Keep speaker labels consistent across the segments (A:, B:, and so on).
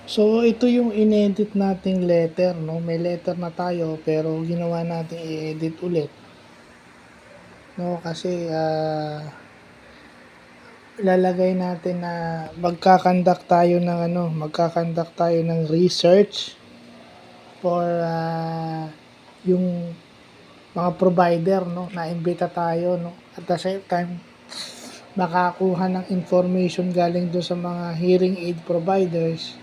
A: So, ito yung inedit nating letter, no? May letter na tayo, pero ginawa natin i-edit ulit. No, kasi ilalagay natin na magkakandak tayo ng research for yung mga provider, no? Na-imbita tayo, no? At the same time, makakuha ng information galing doon sa mga hearing aid providers.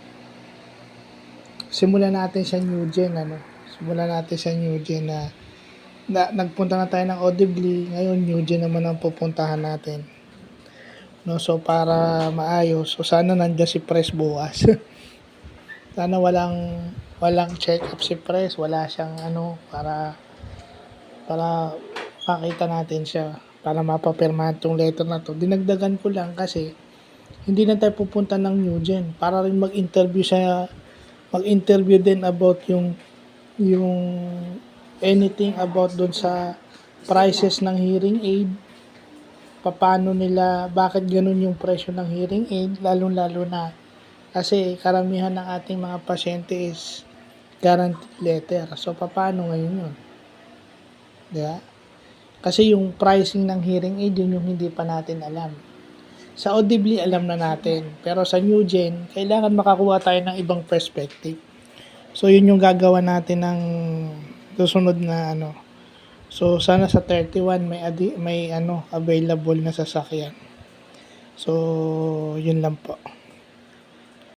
A: Simulan natin sa new gen, ano? Simulan natin sa new gen na nagpunta na tayo ng Audibly, ngayon new gen naman ang pupuntahan natin. No, so para maayos, so sana nandiyan si Press bukas. Sana walang check up si Press, wala siyang para makita natin siya, para mapapirmahan tong letter na to. Dinagdagan ko lang kasi hindi na tayo pupunta ng new gen para rin mag-interview din about yung anything about doon sa prices ng hearing aid, paano nila, bakit ganun yung presyo ng hearing aid, lalo na kasi karamihan ng ating mga pasyente is guaranteed letter. So, paano ngayon yun? Diba? Kasi yung pricing ng hearing aid, yun yung hindi pa natin alam. Sa Audibly, alam na natin. Pero sa new gen, kailangan makakuha tayo ng ibang perspective. So, yun yung gagawa natin ng susunod na So, sana sa 31 may available na sasakyan. So, yun lang po.